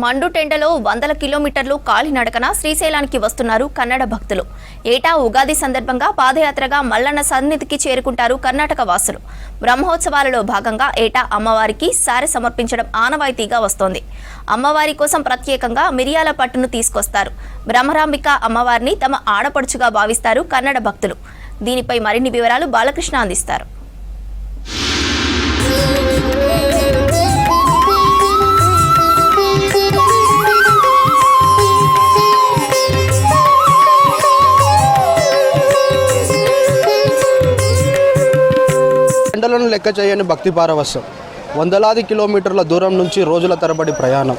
మండుటెండలో వందల కిలోమీటర్లు కాలినడకన శ్రీశైలానికి వస్తున్నారు కన్నడ భక్తులు. ఏటా ఉగాది సందర్భంగా పాదయాత్రగా మల్లన్న సన్నిధికి చేరుకుంటారు కర్ణాటక వాసులు. బ్రహ్మోత్సవాలలో భాగంగా ఏటా అమ్మవారికి సారె సమర్పించడం ఆనవాయితీగా వస్తోంది. అమ్మవారి కోసం ప్రత్యేకంగా మిరియాల పట్టును తీసుకొస్తారు. బ్రహ్మరాంబిక అమ్మవారిని తమ ఆడపడుచుగా భావిస్తారు కన్నడ భక్తులు. దీనిపై మరిన్ని వివరాలు బాలకృష్ణ అందిస్తారు. ఎండలను లెక్క చేయని భక్తి పారవశ్యం. వందలాది కిలోమీటర్ల దూరం నుంచి రోజుల తరబడి ప్రయాణం.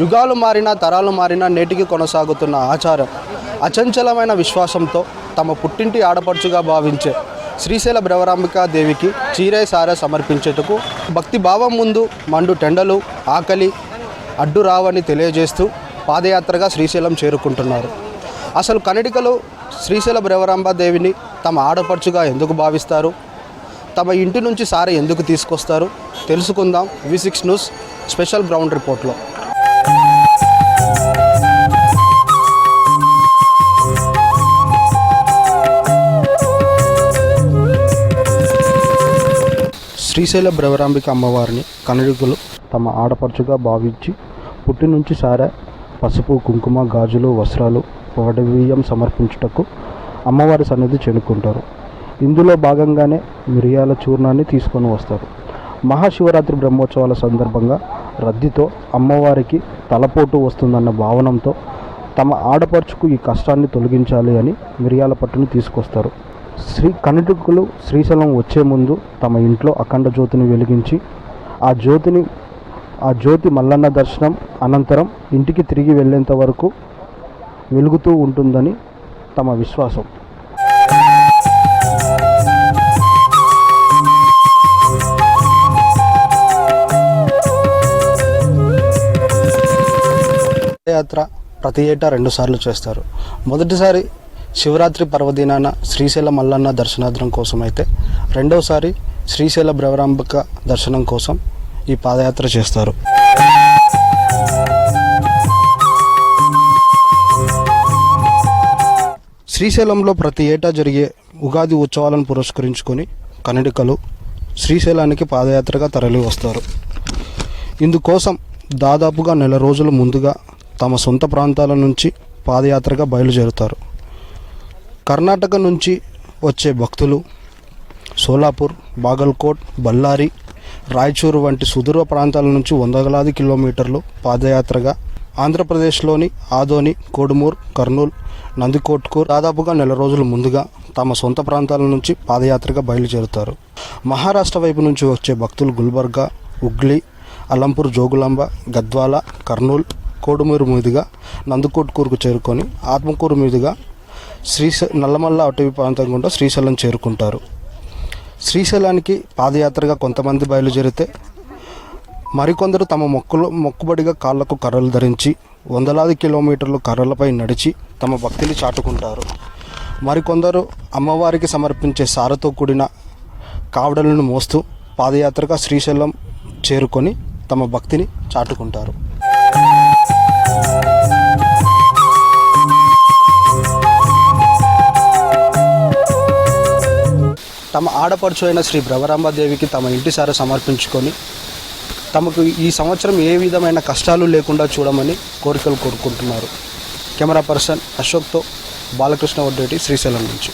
యుగాలు మారినా తరాలు మారినా నేటికి కొనసాగుతున్న ఆచారం. అచంచలమైన విశ్వాసంతో తమ పుట్టింటి ఆడపడుచుగా భావించే శ్రీశైల బ్రహ్మరాంబికా దేవికి చీరే సారె సమర్పించేందుకు భక్తి భావం ముందు మండు టెండలు ఆకలి అడ్డు రావని తెలియజేస్తూ పాదయాత్రగా శ్రీశైలం చేరుకుంటున్నారు. అసలు కన్నడికలు శ్రీశైల బ్రహ్మరాంబా దేవిని తమ ఆడపడుచుగా ఎందుకు భావిస్తారు? తమ ఇంటి నుంచి సారె ఎందుకు తీసుకొస్తారు? తెలుసుకుందాం V6 న్యూస్ స్పెషల్ గ్రౌండ్ రిపోర్ట్లో. శ్రీశైల బ్రహ్మరాంబిక అమ్మవారిని కన్నడికులు తమ ఆడపడుచుగా భావించి పుట్టి నుంచి సారె, పసుపు, కుంకుమ, గాజులు, వస్త్రాలు, పొగటి బియ్యం సమర్పించుటకు అమ్మవారి సన్నిధి చేరుకుంటారు. ఇందులో భాగంగానే మిరియాల చూర్ణాన్ని తీసుకొని వస్తారు. మహాశివరాత్రి బ్రహ్మోత్సవాల సందర్భంగా రద్దీతో అమ్మవారికి తలపోటు వస్తుందన్న భావనంతో తమ ఆడపడుచుకు ఈ కష్టాన్ని తొలగించాలి అని మిరియాల పట్టును తీసుకొస్తారు. కన్నడికులు శ్రీశైలం వచ్చే ముందు తమ ఇంట్లో అఖండ జ్యోతిని వెలిగించి ఆ జ్యోతి మల్లన్న దర్శనం అనంతరం ఇంటికి తిరిగి వెళ్ళేంత వరకు వెలుగుతూ ఉంటుందని తమ విశ్వాసం. యాత్ర ప్రతి ఏటా 2 సార్లు చేస్తారు. మొదటిసారి శివరాత్రి పర్వదినాన శ్రీశైల మల్లన్న దర్శనార్థం కోసం అయితే, రెండవసారి శ్రీశైల బ్రహ్మరాంబిక దర్శనం కోసం ఈ పాదయాత్ర చేస్తారు. శ్రీశైలంలో ప్రతి ఏటా జరిగే ఉగాది ఉత్సవాలను పురస్కరించుకొని కన్నడికలు శ్రీశైలానికి పాదయాత్రగా తరలి వస్తారు. ఇందుకోసం దాదాపుగా 1 రోజుల ముందుగా తమ సొంత ప్రాంతాల నుంచి పాదయాత్రగా బయలుదేరుతారు. కర్ణాటక నుంచి వచ్చే భక్తులు సోలాపూర్, బాగల్కోట్, బళ్ళారి, రాయచూరు వంటి సుదూర ప్రాంతాల నుంచి వందలాది కిలోమీటర్లు పాదయాత్రగా ఆంధ్రప్రదేశ్లోని ఆదోని, కోడుమూర్, కర్నూలు, నందికోట్కు దాదాపుగా 1 రోజుల ముందుగా తమ సొంత ప్రాంతాల నుంచి పాదయాత్రగా బయలుదేరుతారు. మహారాష్ట్ర వైపు నుంచి వచ్చే భక్తులు గుల్బర్గా, హుగ్లీ, అలంపూర్, జోగులాంబ, గద్వాల, కర్నూలు, కోడుమూరు మీదుగా నందికోట్కూరుకు చేరుకొని ఆత్మకూరు మీదుగా నల్లమల్ల అటవీ ప్రాంతం గుండా శ్రీశైలం చేరుకుంటారు. శ్రీశైలానికి పాదయాత్రగా కొంతమంది బయలుదేరితే మరికొందరు తమ మొక్కుబడిగా కాళ్లకు కర్రలు ధరించి వందలాది కిలోమీటర్లు కర్రలపై నడిచి తమ భక్తిని చాటుకుంటారు. మరికొందరు అమ్మవారికి సమర్పించే సారతో కూడిన కావడలను మోస్తూ పాదయాత్రగా శ్రీశైలం చేరుకొని తమ భక్తిని చాటుకుంటారు. తమ ఆడపడుచు అయిన శ్రీ బ్రహ్మరాంబాదేవికి తమ ఇంటి సారె సమర్పించుకొని తమకు ఈ సంవత్సరం ఏ విధమైన కష్టాలు లేకుండా చూడమని కోరికలు కోరుకుంటున్నారు. కెమెరా పర్సన్ అశోక్తో బాలకృష్ణ వడ్డేటి, శ్రీశైలం నుంచి.